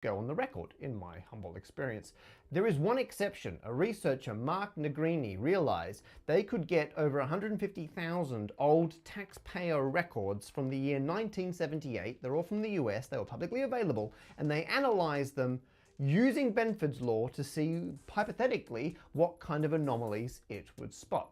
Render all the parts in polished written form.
go on the record, in my humble experience. There is one exception. A researcher, Mark Negrini, realized they could get over 150,000 old taxpayer records from the year 1978. They're all from the US, they were publicly available, and they analyzed them using Benford's law to see, hypothetically, what kind of anomalies it would spot.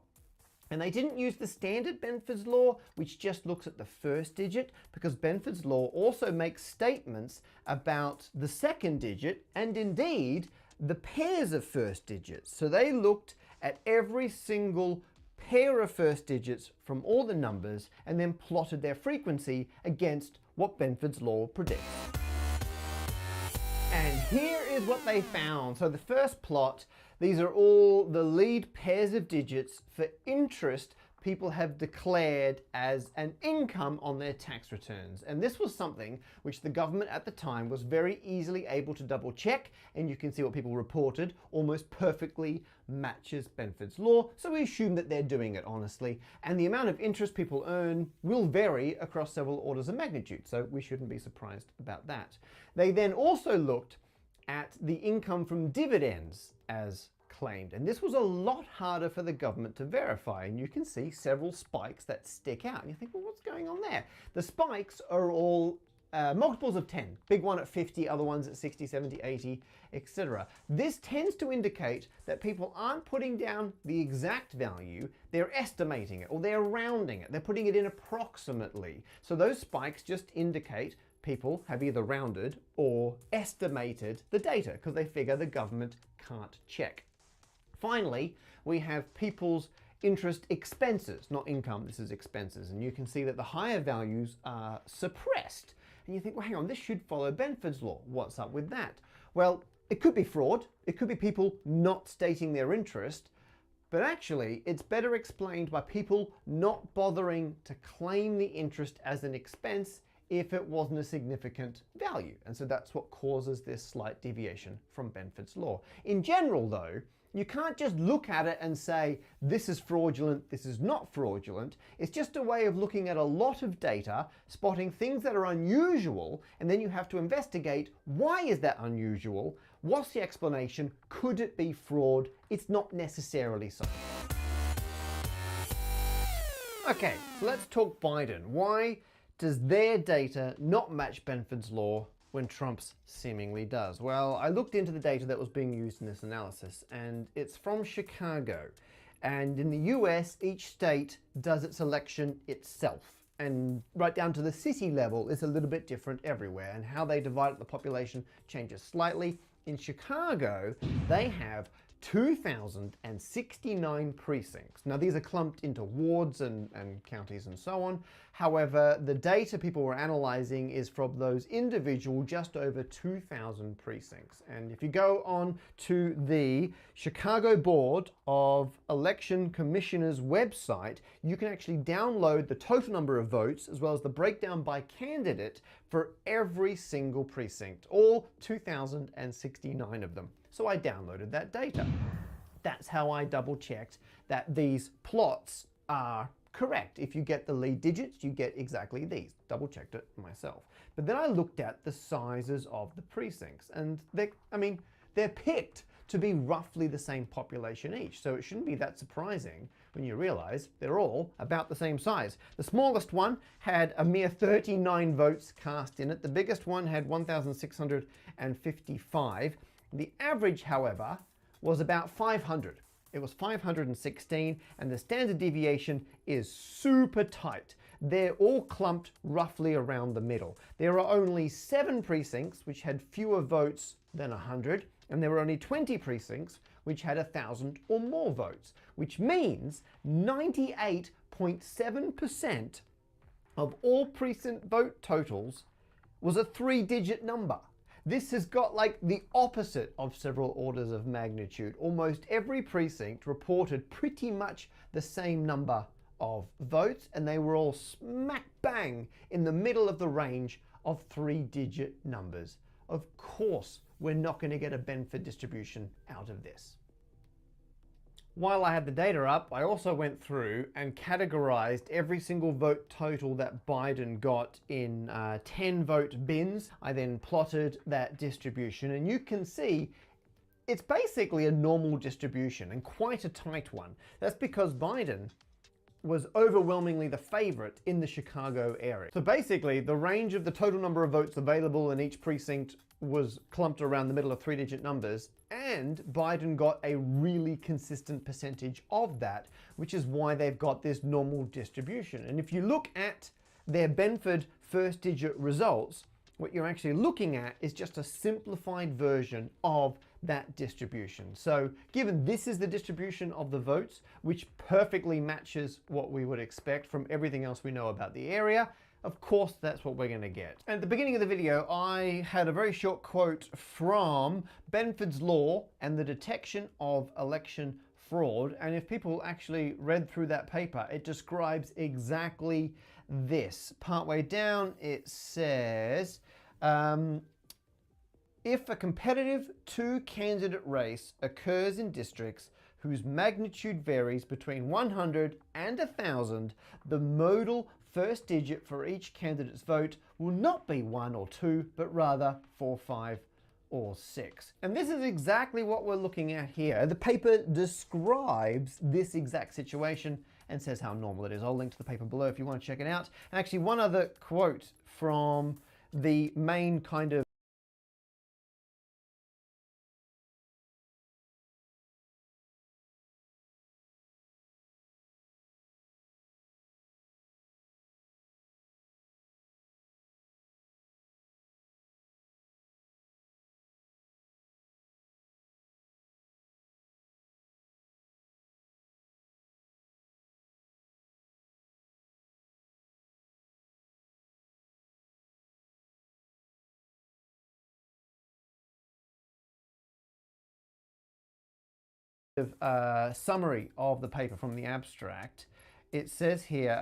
And they didn't use the standard Benford's law, which just looks at the first digit, because Benford's law also makes statements about the second digit and indeed the pairs of first digits. So they looked at every single pair of first digits from all the numbers and then plotted their frequency against what Benford's law predicts. And here is what they found. So the first plot, these are all the lead pairs of digits for interest people have declared as an income on their tax returns. And this was something which the government at the time was very easily able to double check, and you can see what people reported almost perfectly matches Benford's law, so we assume that they're doing it honestly. And the amount of interest people earn will vary across several orders of magnitude, so we shouldn't be surprised about that. They then also looked at the income from dividends as claimed, and this was a lot harder for the government to verify, and you can see several spikes that stick out and you think, well, what's going on there? The spikes are all multiples of 10, big one at 50, other ones at 60, 70, 80, etc. This tends to indicate that people aren't putting down the exact value, they're estimating it, or they're rounding it, they're putting it in approximately. So those spikes just indicate people have either rounded or estimated the data because they figure the government can't check. Finally, we have people's interest expenses, not income, this is expenses. And you can see that the higher values are suppressed. And you think, well, hang on, this should follow Benford's law. What's up with that? Well, it could be fraud. It could be people not stating their interest. But actually, it's better explained by people not bothering to claim the interest as an expense if it wasn't a significant value. And so that's what causes this slight deviation from Benford's law. In general, though, you can't just look at it and say, this is fraudulent, this is not fraudulent. It's just a way of looking at a lot of data, spotting things that are unusual, and then you have to investigate, why is that unusual? What's the explanation? Could it be fraud? It's not necessarily so. Okay, so let's talk Biden. Why does their data not match Benford's law when Trump's seemingly does? Well, I looked into the data that was being used in this analysis, and it's from Chicago. And in the US, each state does its election itself. And right down to the city level is a little bit different everywhere, and how they divide up the population changes slightly. In Chicago, they have 2,069 precincts. Now these are clumped into wards and counties and so on. However, the data people were analyzing is from those individual just over 2,000 precincts. And if you go on to the Chicago Board of Election Commissioners website, you can actually download the total number of votes as well as the breakdown by candidate for every single precinct, all 2,069 of them. So I downloaded that data. That's how I double checked that these plots are correct. If you get the lead digits, you get exactly these. Double checked it myself. But then I looked at the sizes of the precincts, and they're picked to be roughly the same population each. So it shouldn't be that surprising when you realize they're all about the same size. The smallest one had a mere 39 votes cast in it. The biggest one had 1,655. The average, however, was about 500. It was 516, and the standard deviation is super tight. They're all clumped roughly around the middle. There are only 7 precincts which had fewer votes than 100, and there were only 20 precincts which had 1,000 or more votes, which means 98.7% of all precinct vote totals was a 3-digit number. This has got like the opposite of several orders of magnitude. Almost every precinct reported pretty much the same number of votes, and they were all smack bang in the middle of the range of 3-digit numbers. Of course, we're not going to get a Benford distribution out of this. While I had the data up, I also went through and categorized every single vote total that Biden got in 10 vote bins. I then plotted that distribution, and you can see it's basically a normal distribution and quite a tight one. That's because Biden was overwhelmingly the favorite in the Chicago area. So basically, the range of the total number of votes available in each precinct was clumped around the middle of 3-digit numbers, and Biden got a really consistent percentage of that, which is why they've got this normal distribution. And if you look at their Benford first digit results, what you're actually looking at is just a simplified version of that distribution. So given this is the distribution of the votes, which perfectly matches what we would expect from everything else we know about the area, of course that's what we're going to get. At the beginning of the video, I had a very short quote from Benford's Law and the Detection of Election Fraud, and if people actually read through that paper, it describes exactly this. Partway down it says, if a competitive two-candidate race occurs in districts whose magnitude varies between 100 and 1,000, the modal first digit for each candidate's vote will not be 1 or 2, but rather 4, 5, or 6. And this is exactly what we're looking at here. The paper describes this exact situation and says how normal it is. I'll link to the paper below if you want to check it out. And actually, one other quote from the main kind of summary of the paper from the abstract, it says here,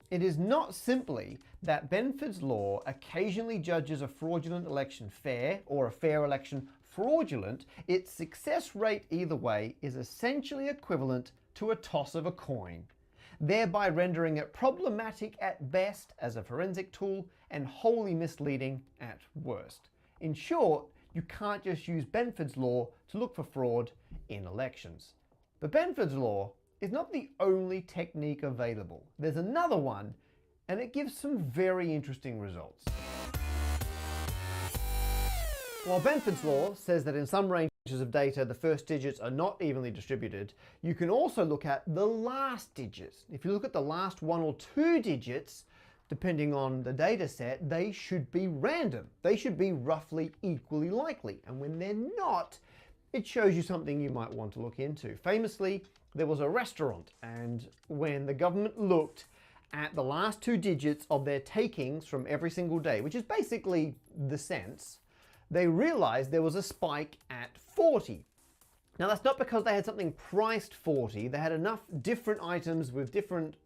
it is not simply that Benford's Law occasionally judges a fraudulent election fair or a fair election fraudulent. Its success rate either way is essentially equivalent to a toss of a coin, thereby rendering it problematic at best as a forensic tool and wholly misleading at worst. In short, you can't just use Benford's Law to look for fraud in elections. But Benford's Law is not the only technique available. There's another one, and it gives some very interesting results. While Benford's Law says that in some ranges of data the first digits are not evenly distributed, you can also look at the last digits. If you look at the last 1 or 2 digits, depending on the data set, they should be random. They should be roughly equally likely. And when they're not, it shows you something you might want to look into. Famously, there was a restaurant, and when the government looked at the last 2 digits of their takings from every single day, which is basically the cents, they realized there was a spike at 40. Now that's not because they had something priced 40, they had enough different items with different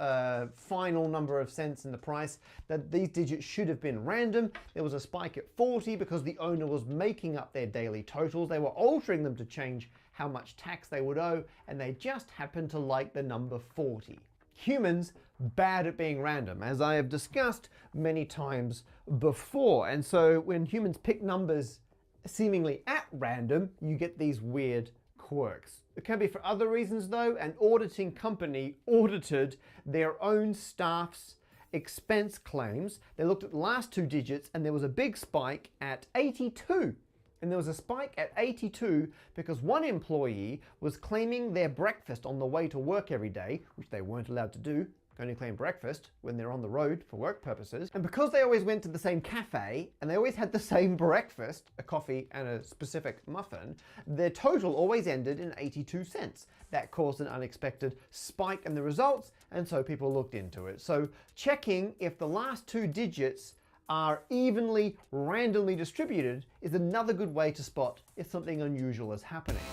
final number of cents in the price that these digits should have been random. There was a spike at 40 because the owner was making up their daily totals. They were altering them to change how much tax they would owe, and they just happened to like the number 40. Humans, bad at being random, as I have discussed many times before. And so when humans pick numbers seemingly at random, you get these weird quirks. It can be for other reasons though. An auditing company audited their own staff's expense claims. They looked at the last 2 digits and there was a big spike at 82. And there was a spike at 82 because one employee was claiming their breakfast on the way to work every day, which they weren't allowed to do. Only claim breakfast when they're on the road for work purposes. And because they always went to the same cafe and they always had the same breakfast, a coffee and a specific muffin, their total always ended in 82 cents. That caused an unexpected spike in the results, and so people looked into it. So checking if the last 2 digits are evenly randomly distributed is another good way to spot if something unusual is happening.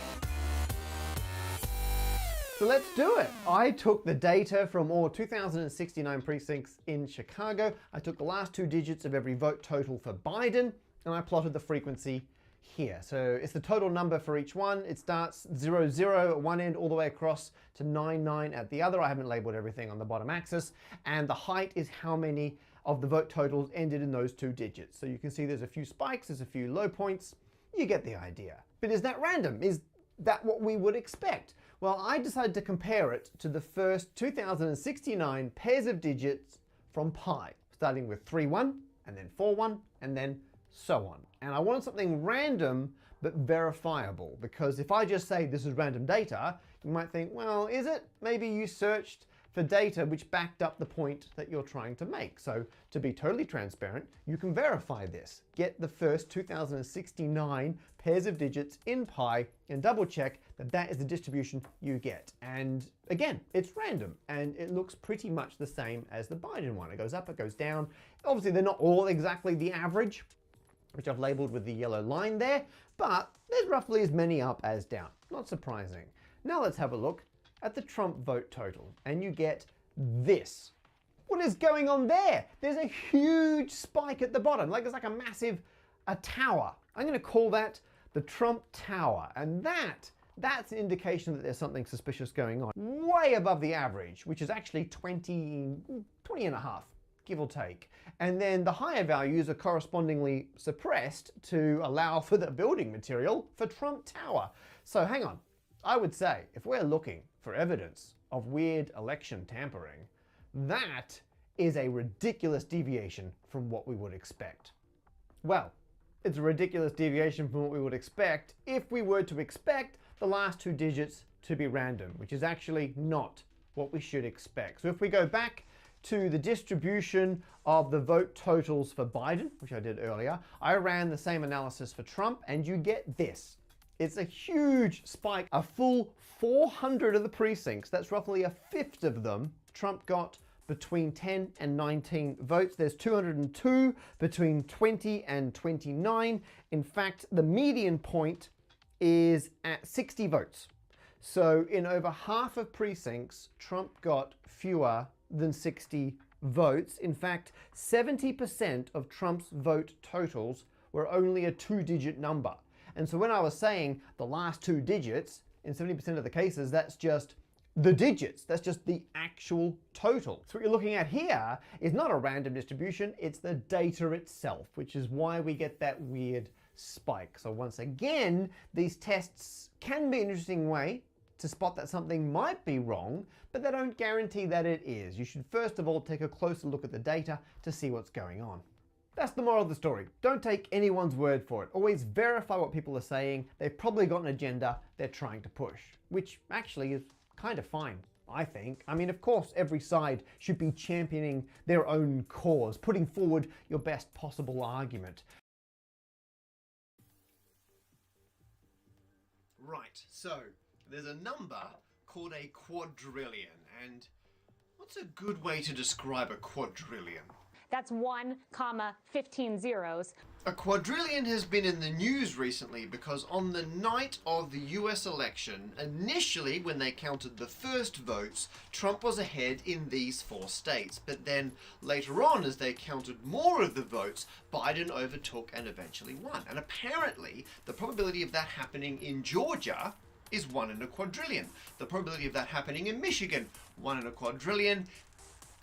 So let's do it. I took the data from all 2,069 precincts in Chicago. I took the last 2 digits of every vote total for Biden, and I plotted the frequency here. So it's the total number for each one. It starts 0, 0 at one end all the way across to 9, 9 at the other. I haven't labeled everything on the bottom axis. And the height is how many of the vote totals ended in those two digits. So you can see there's a few spikes, there's a few low points. You get the idea. But is that random? Is that what we would expect? Well, I decided to compare it to the first 2069 pairs of digits from pi, starting with 3, 1, and then 4, 1, and then so on. And I want something random but verifiable, because if I just say this is random data, you might think, well, is it? Maybe you searched for data which backed up the point that you're trying to make. So to be totally transparent, you can verify this. Get the first 2069 pairs of digits in pi and double check that that is the distribution you get. And again, it's random and it looks pretty much the same as the Biden one. It goes up, it goes down. Obviously, they're not all exactly the average, which I've labeled with the yellow line there, but there's roughly as many up as down. Not surprising. Now let's have a look at the Trump vote total, and you get this. What is going on there? There's a huge spike at the bottom, like it's like a tower. I'm going to call that the Trump Tower, and that's an indication that there's something suspicious going on. Way above the average, which is actually 20 and a half, give or take. And then the higher values are correspondingly suppressed to allow for the building material for Trump Tower. So hang on. I would say if we're looking for evidence of weird election tampering, that is a ridiculous deviation from what we would expect. Well, it's a ridiculous deviation from what we would expect if we were to expect the last two digits to be random, which is actually not what we should expect. So if we go back to the distribution of the vote totals for Biden, which I did earlier, I ran the same analysis for Trump, and you get this. It's a huge spike, a full 400 of the precincts, that's roughly a fifth of them, Trump got between 10 and 19 votes. There's 202 between 20 and 29. In fact, the median point is at 60 votes. So in over half of precincts, Trump got fewer than 60 votes. In fact, 70% of Trump's vote totals were only a two-digit number. And so when I was saying the last two digits, in 70% of the cases, that's just the digits. That's just the actual total. So what you're looking at here is not a random distribution, it's the data itself, which is why we get that weird spike. So once again, these tests can be an interesting way to spot that something might be wrong, but they don't guarantee that it is. You should first of all take a closer look at the data to see what's going on. That's the moral of the story. Don't take anyone's word for it. Always verify what people are saying. They've probably got an agenda they're trying to push, which actually is kind of fine, I think. I mean, of course, every side should be championing their own cause, putting forward your best possible argument. Right, so there's a number called a quadrillion, and what's a good way to describe a quadrillion? That's 1,15 zeros. A quadrillion has been in the news recently because on the night of the US election, initially when they counted the first votes, Trump was ahead in these 4 states. But then later on, as they counted more of the votes, Biden overtook and eventually won. And apparently, the probability of that happening in Georgia is 1 in a quadrillion. The probability of that happening in Michigan, 1 in a quadrillion.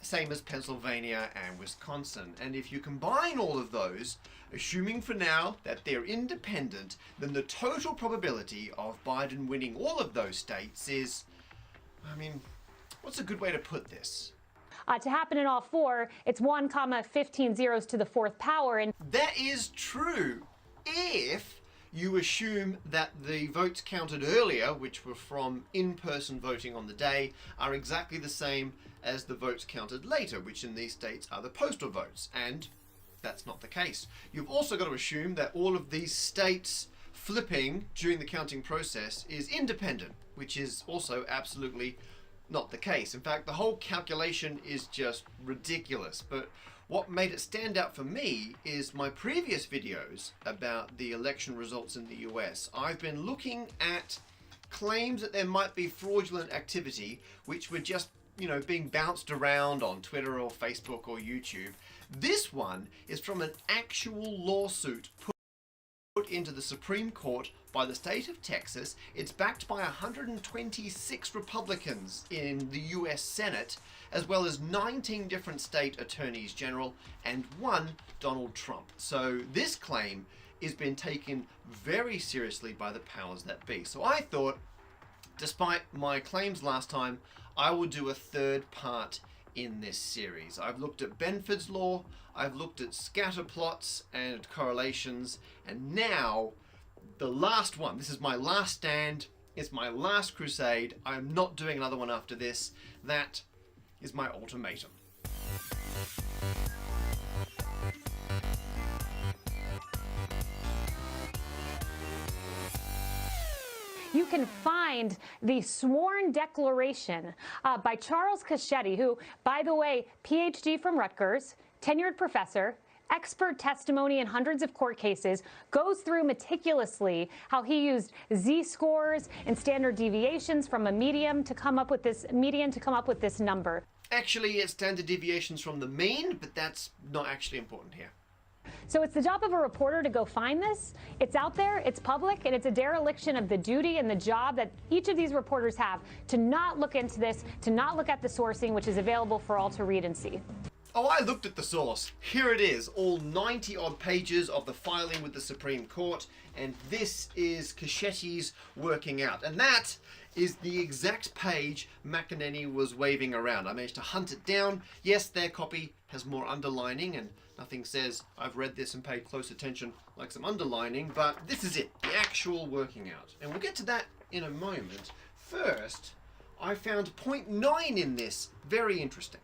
Same as Pennsylvania and Wisconsin. And if you combine all of those, assuming for now that they're independent, then the total probability of Biden winning all of those states is, I mean, what's a good way to put this? To happen in all 4, it's 1,15 zeros to the 4th power. And that is true if you assume that the votes counted earlier, which were from in-person voting on the day, are exactly the same as the votes counted later, which in these states are the postal votes, and that's not the case. You've also got to assume that all of these states flipping during the counting process is independent, which is also absolutely not the case. In fact, the whole calculation is just ridiculous, but what made it stand out for me is my previous videos about the election results in the US. I've been looking at claims that there might be fraudulent activity, which were just, being bounced around on Twitter or Facebook or YouTube. This one is from an actual lawsuit put put into the Supreme Court by the state of Texas. It's backed by 126 Republicans in the US Senate, as well as 19 different state attorneys general and one Donald Trump. So this claim is being taken very seriously by the powers that be. So I thought, despite my claims last time, I will do a third part in this series. I've looked at Benford's law, I've looked at scatter plots and correlations, and now the last one. This is my last stand, it's my last crusade. I'm not doing another one after this. That is my ultimatum. You can find the sworn declaration by Charles Cacchetti, who, by the way, PhD from Rutgers, tenured professor, expert testimony in hundreds of court cases, goes through meticulously how he used z-scores and standard deviations from a median to come up with this number. Actually, it's standard deviations from the mean, but that's not actually important here. So it's the job of a reporter to go find this. It's out there, it's public, and it's a dereliction of the duty and the job that each of these reporters have to not look into this, to not look at the sourcing, which is available for all to read and see. Oh, I looked at the source. Here it is, all 90 odd pages of the filing with the Supreme Court, and this is Cacchetti's working out. And that is the exact page McEnany was waving around. I managed to hunt it down. Yes, their copy has more underlining, and nothing says I've read this and paid close attention like some underlining, but this is it, the actual working out. And we'll get to that in a moment. First, I found point 9 in this. Very interesting.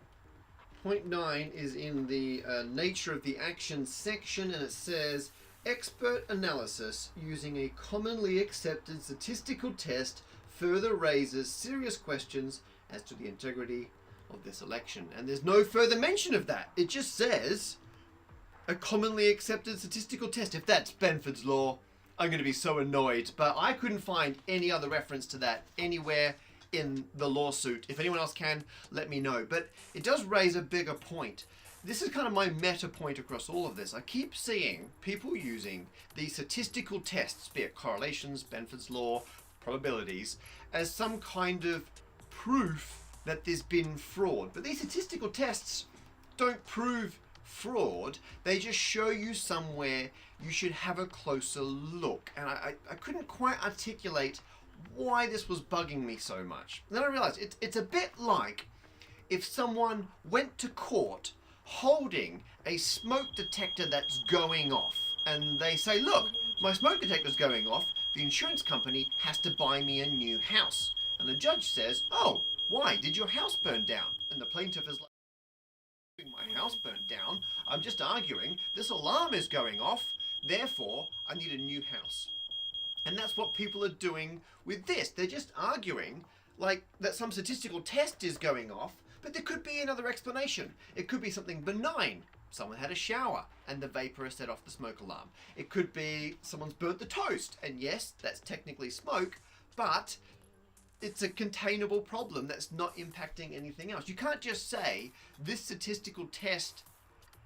Point 9 is in the nature of the action section, and it says, expert analysis using a commonly accepted statistical test further raises serious questions as to the integrity of this election. And there's no further mention of that. It just says a commonly accepted statistical test. If that's Benford's law, I'm going to be so annoyed. But I couldn't find any other reference to that anywhere in the lawsuit. If anyone else can, let me know. But it does raise a bigger point. This is kind of my meta point across all of this. I keep seeing people using these statistical tests, be it correlations, Benford's law, probabilities, as some kind of proof that there's been fraud. But these statistical tests don't prove fraud. They just show you somewhere you should have a closer look. And I couldn't quite articulate why this was bugging me so much. And then I realized it's a bit like if someone went to court holding a smoke detector that's going off, and they say, look, my smoke detector's going off, the insurance company has to buy me a new house. And the judge says, oh, why? Did your house burn down? And the plaintiff is like, my house burnt down. I'm just arguing this alarm is going off, therefore I need a new house. And that's what people are doing with this. They're just arguing like that some statistical test is going off, but there could be another explanation. It could be something benign. Someone had a shower and the vapor has set off the smoke alarm. It could be someone's burnt the toast, and yes, that's technically smoke, but it's a containable problem that's not impacting anything else. You can't just say this statistical test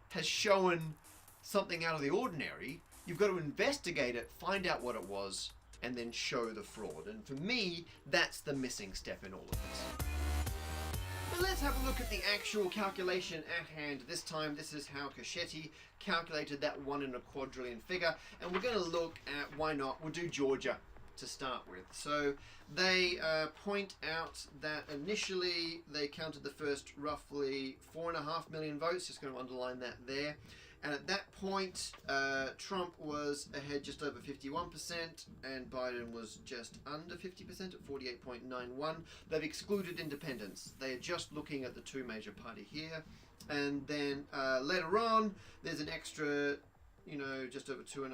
has shown something out of the ordinary. You've got to investigate it, find out what it was, and then show the fraud. And for me, that's the missing step in all of this. But let's have a look at the actual calculation at hand. This time, this is how Cacchetti calculated that 1 in a quadrillion figure. And we're going to look at, why not, we'll do Georgia to start with. So they point out that initially they counted the first roughly 4.5 million votes. Just going to underline that there. And at that point, Trump was ahead just over 51%, and Biden was just under 50% at 48.91. They've excluded independents. They are just looking at the two major party here. And then later on, there's an extra, just over 2.5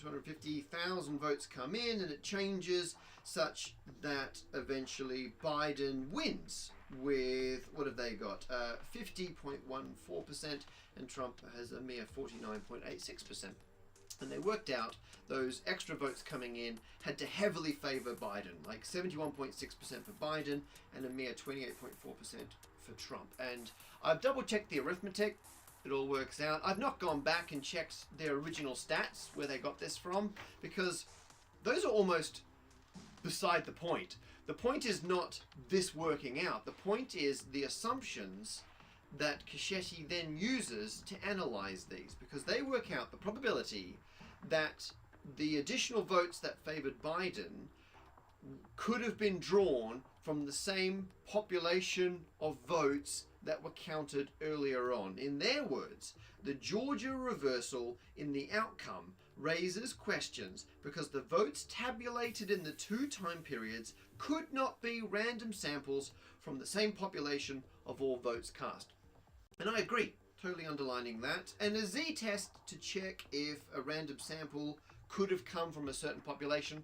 250,000 votes come in, and it changes such that eventually Biden wins with, what have they got? 50.14%, and Trump has a mere 49.86%. And they worked out those extra votes coming in had to heavily favour Biden, like 71.6% for Biden and a mere 28.4% for Trump. And I've double checked the arithmetic. It all works out. I've not gone back and checked their original stats, where they got this from, because those are almost beside the point. The point is not this working out. The point is the assumptions that Cecchetti then uses to analyze these, because they work out the probability that the additional votes that favored Biden could have been drawn from the same population of votes that were counted earlier on. In their words, the Georgia reversal in the outcome raises questions because the votes tabulated in the two time periods could not be random samples from the same population of all votes cast. And I agree, totally underlining that. And a z-test to check if a random sample could have come from a certain population,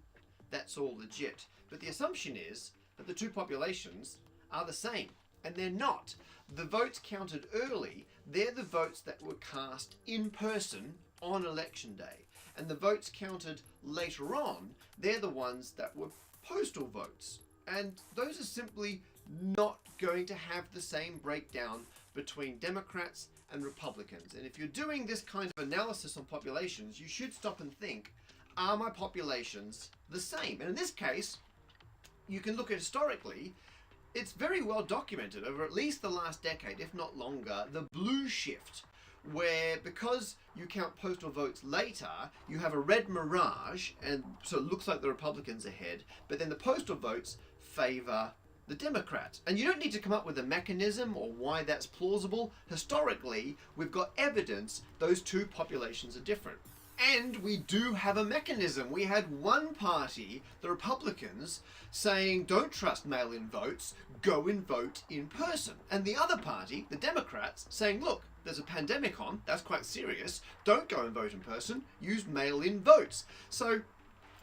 that's all legit. But the assumption is that the two populations are the same, and they're not. The votes counted early, they're the votes that were cast in person on election day. And the votes counted later on, they're the ones that were postal votes. And those are simply not going to have the same breakdown between Democrats and Republicans. And if you're doing this kind of analysis on populations, you should stop and think, are my populations the same? And in this case, you can look at historically, it's very well documented over at least the last decade, if not longer, the blue shift, where because you count postal votes later, you have a red mirage, and so it looks like the Republicans are ahead, but then the postal votes favour the Democrats. And you don't need to come up with a mechanism or why that's plausible. Historically, we've got evidence those two populations are different. And we do have a mechanism. We had one party, the Republicans, saying don't trust mail-in votes, go and vote in person. And the other party, the Democrats, saying look, there's a pandemic on, that's quite serious, don't go and vote in person, use mail-in votes. So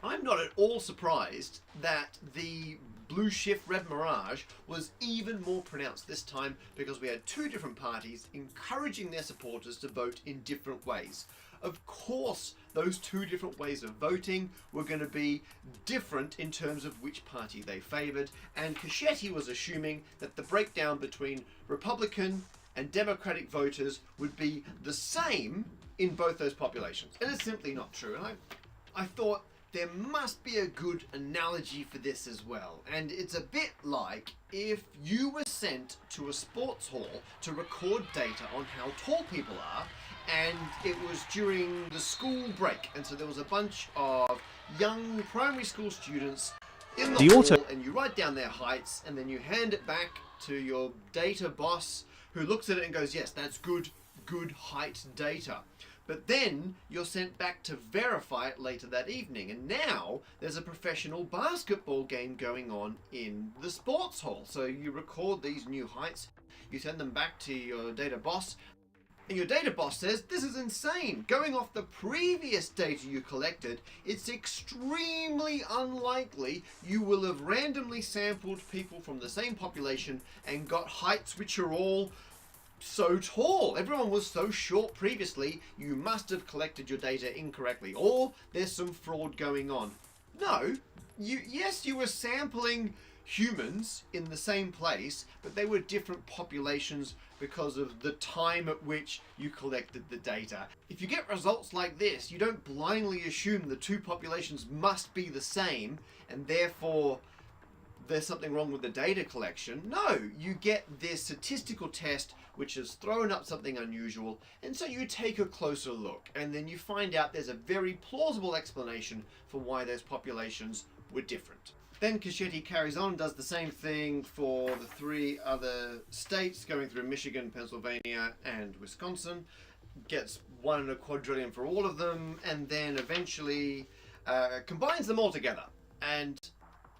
I'm not at all surprised that the blue shift red mirage was even more pronounced this time, because we had two different parties encouraging their supporters to vote in different ways. Of course, those two different ways of voting were going to be different in terms of which party they favoured, and Cecchetti was assuming that the breakdown between Republican and Democratic voters would be the same in both those populations. And it's simply not true. And I thought there must be a good analogy for this as well. And it's a bit like if you were sent to a sports hall to record data on how tall people are, and it was during the school break, and so there was a bunch of young primary school students in the hall, and you write down their heights, and then you hand it back to your data boss, who looks at it and goes, yes, that's good height data. But then you're sent back to verify it later that evening. And now there's a professional basketball game going on in the sports hall. So you record these new heights, you send them back to your data boss, and your data boss says, this is insane. Going off the previous data you collected, it's extremely unlikely you will have randomly sampled people from the same population and got heights which are all so tall. Everyone was so short previously, you must have collected your data incorrectly, or there's some fraud going on. No, yes, you were sampling humans in the same place, but they were different populations because of the time at which you collected the data. If you get results like this, you don't blindly assume the two populations must be the same, and therefore there's something wrong with the data collection. No, you get this statistical test which has thrown up something unusual, and so you take a closer look, and then you find out there's a very plausible explanation for why those populations were different. Then Cecchetti carries on, does the same thing for the three other states, going through Michigan, Pennsylvania, and Wisconsin, gets 1 in a quadrillion for all of them, and then eventually combines them all together. And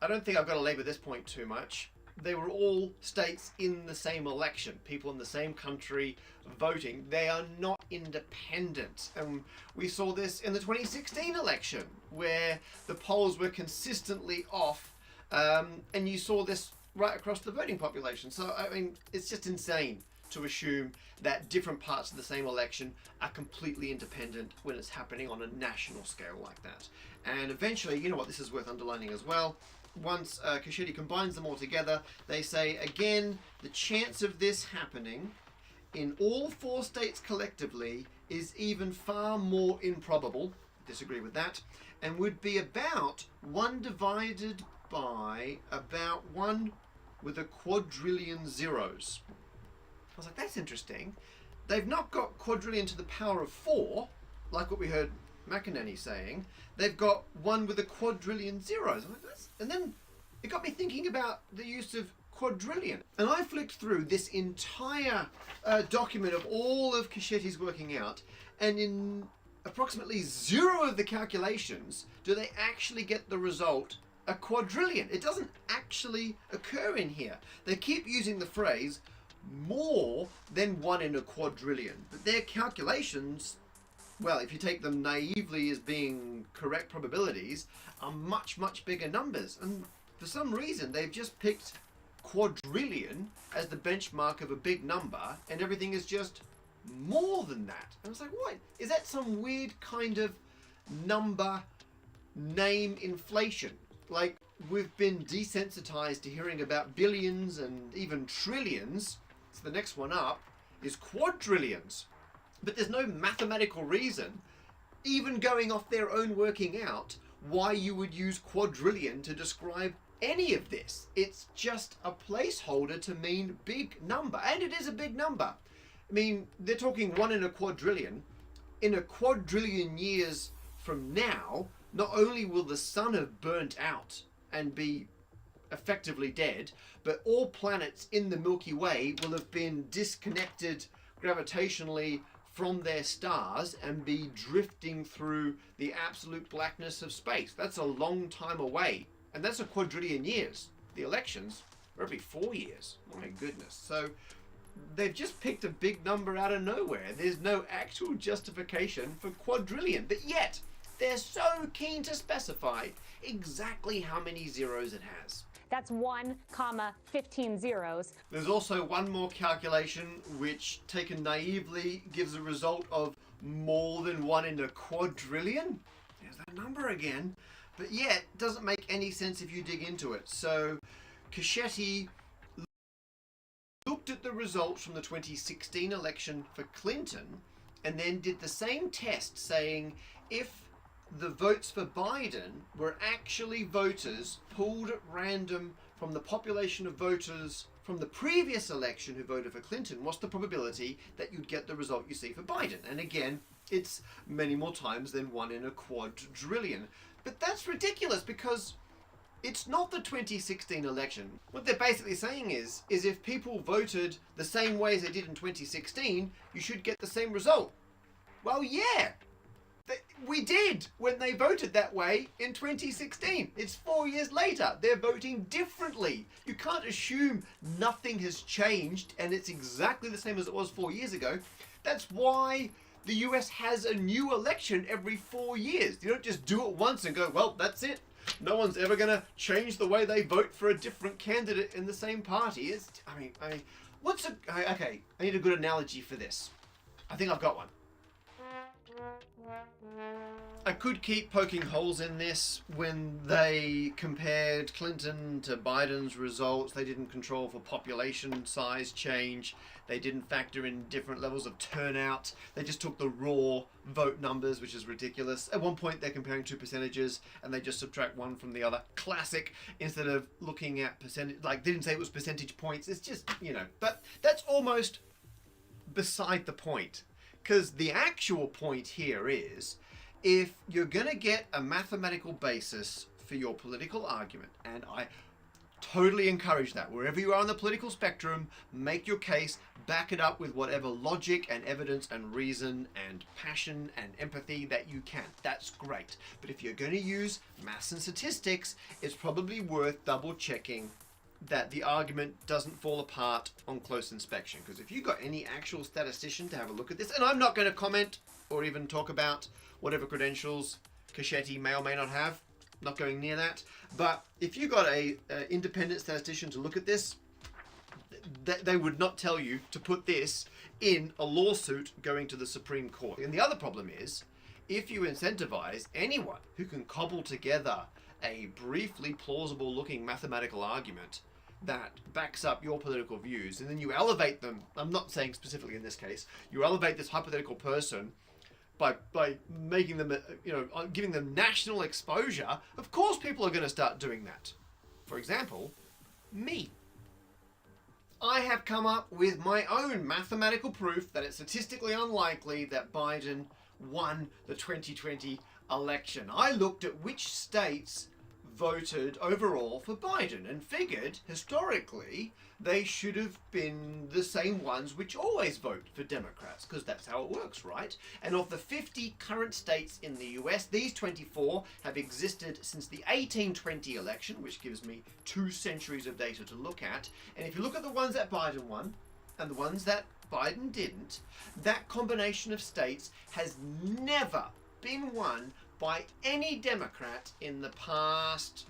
I don't think I've got to labour this point too much. they were all states in the same election, people in the same country voting. They are not independent. And we saw this in the 2016 election, where the polls were consistently off, and you saw this right across the voting population. So, I mean, it's just insane to assume that different parts of the same election are completely independent when it's happening on a national scale like that. And eventually, you know what, this is worth underlining as well, once Cacchetti combines them all together, they say, again, the chance of this happening in all 4 states collectively is even far more improbable, disagree with that, and would be about 1 divided by about 1 with a quadrillion zeros. I was like, that's interesting. They've not got quadrillion to the power of 4, like what we heard McInerney saying. They've got 1 with a quadrillion zeros. I'm like, and then it got me thinking about the use of quadrillion. And I flicked through this entire document of all of Cacchetti's working out, and in approximately 0 of the calculations do they actually get the result a quadrillion. It doesn't actually occur in here. They keep using the phrase more than 1 in a quadrillion, but their calculations, well, if you take them naively as being correct probabilities, are much, much bigger numbers. And for some reason, they've just picked quadrillion as the benchmark of a big number, and everything is just more than that. And I was like, what? Is that some weird kind of number name inflation? Like, we've been desensitized to hearing about billions and even trillions. So the next one up is quadrillions. But there's no mathematical reason, even going off their own working out, why you would use quadrillion to describe any of this. It's just a placeholder to mean big number. And it is a big number. I mean, they're talking 1 in a quadrillion. In a quadrillion years from now, not only will the sun have burnt out and be effectively dead, but all planets in the Milky Way will have been disconnected gravitationally from their stars and be drifting through the absolute blackness of space. That's a long time away, and that's a quadrillion years. The elections are every 4 years. My goodness. So they've just picked a big number out of nowhere. There's no actual justification for quadrillion, but yet they're so keen to specify exactly how many zeros it has. That's 1, 15 zeros. There's also one more calculation which, taken naively, gives a result of more than 1 in a quadrillion. There's that number again. But yet, doesn't make any sense if you dig into it. So, Cacchetti looked at the results from the 2016 election for Clinton and then did the same test, saying if the votes for Biden were actually voters pulled at random from the population of voters from the previous election who voted for Clinton, what's the probability that you'd get the result you see for Biden? And again, it's many more times than 1 in a quadrillion. But that's ridiculous, because it's not the 2016 election. What they're basically saying is if people voted the same way as they did in 2016, you should get the same result. Well, yeah. We did when they voted that way in 2016. It's 4 years later. They're voting differently. You can't assume nothing has changed and it's exactly the same as it was 4 years ago. That's why the US has a new election every 4 years. You don't just do it once and go, well, that's it. No one's ever going to change the way they vote for a different candidate in the same party. Okay, I need a good analogy for this. I think I've got one. I could keep poking holes in this. When they compared Clinton to Biden's results, they didn't control for population size change. They didn't factor in different levels of turnout. They just took the raw vote numbers, which is ridiculous. At one point, they're comparing 2 percentages and they just subtract one from the other. Classic. Instead of looking at percentage, like, they didn't say it was percentage points. It's just, but that's almost beside the point. Because the actual point here is, if you're going to get a mathematical basis for your political argument, and I totally encourage that, wherever you are on the political spectrum, make your case, back it up with whatever logic and evidence and reason and passion and empathy that you can. That's great. But if you're going to use maths and statistics, it's probably worth double checking that the argument doesn't fall apart on close inspection. Because if you've got any actual statistician to have a look at this, and I'm not going to comment or even talk about whatever credentials Cecchetti may or may not have, not going near that, but if you got a independent statistician to look at this, they would not tell you to put this in a lawsuit going to the Supreme Court. And the other problem is, if you incentivize anyone who can cobble together a briefly plausible looking mathematical argument that backs up your political views, and then you elevate them, I'm not saying specifically in this case, you elevate this hypothetical person by making them, giving them national exposure, of course people are going to start doing that. For example, me. I have come up with my own mathematical proof that it's statistically unlikely that Biden won the 2020 election. I looked at which states voted overall for Biden and figured historically they should have been the same ones which always vote for Democrats, because that's how it works, right? And of the 50 current states in the US, these 24 have existed since the 1820 election, which gives me 2 centuries of data to look at. And if you look at the ones that Biden won and the ones that Biden didn't, that combination of states has never been won by any Democrat in the past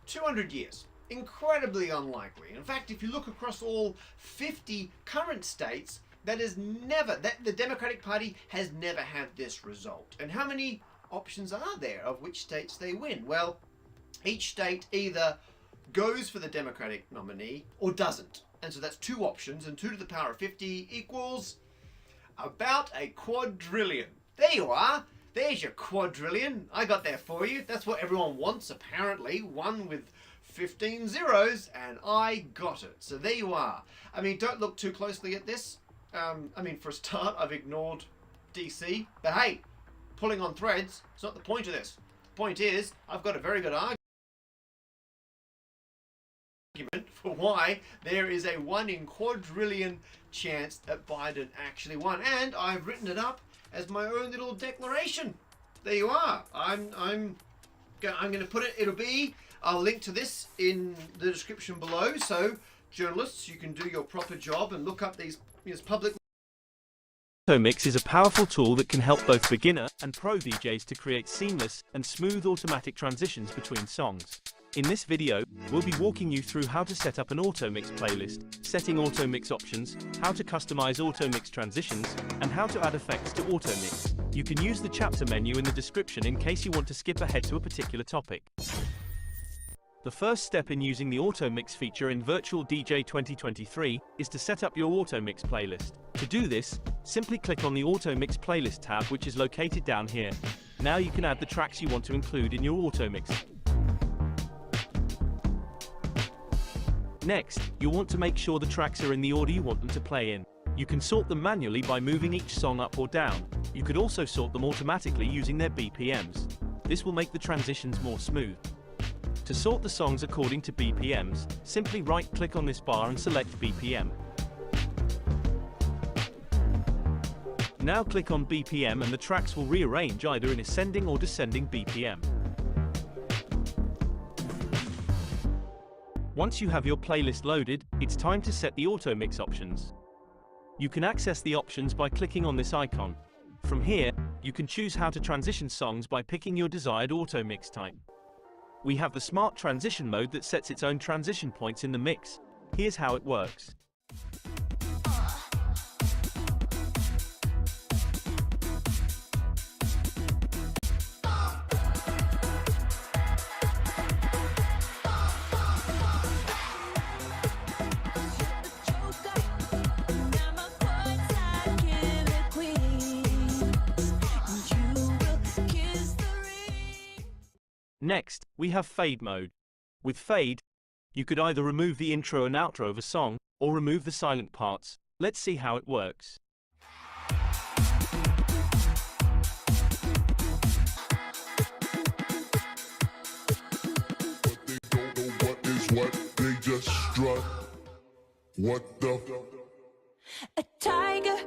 200 years. Incredibly unlikely. In fact, if you look across all 50 current states, the Democratic Party has never had this result. And how many options are there of which states they win? Well, each state either goes for the Democratic nominee or doesn't. And so that's 2 options, and 2 to the power of 50 equals about a quadrillion. There you are. There's your quadrillion. I got there for you. That's what everyone wants, apparently. 1 with 15 zeros, and I got it. So there you are. I mean, don't look too closely at this. For a start, I've ignored DC. But hey, pulling on threads, it's not the point of this. The point is, I've got a very good argument for why there is a 1 in quadrillion chance that Biden actually won. And I've written it up as my own little declaration. There you are. I'm going to put it, I'll link to this in the description below, so journalists, you can do your proper job and look up these public. AutoMix is a powerful tool that can help both beginner and pro DJs to create seamless and smooth automatic transitions between songs. In this video, we'll be walking you through how to set up an AutoMix playlist, setting AutoMix options, how to customize AutoMix transitions, and how to add effects to AutoMix. You can use the chapter menu in the description in case you want to skip ahead to a particular topic. The first step in using the AutoMix feature in Virtual DJ 2023 is to set up your AutoMix playlist. To do this, simply click on the AutoMix playlist tab, which is located down here. Now you can add the tracks you want to include in your AutoMix. Next, you'll want to make sure the tracks are in the order you want them to play in. You can sort them manually by moving each song up or down. You could also sort them automatically using their BPMs. This will make the transitions more smooth. To sort the songs according to BPMs, simply right-click on this bar and select BPM. Now click on BPM and the tracks will rearrange either in ascending or descending BPM. Once you have your playlist loaded, it's time to set the AutoMix options. You can access the options by clicking on this icon. From here, you can choose how to transition songs by picking your desired AutoMix type. We have the Smart Transition mode that sets its own transition points in the mix. Here's how it works. Next, we have Fade mode. With Fade, you could either remove the intro and outro of a song, or remove the silent parts. Let's see how it works. They just strut. What the? A tiger.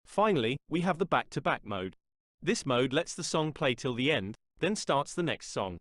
Finally, we have the back-to-back mode. This mode lets the song play till the end, then starts the next song.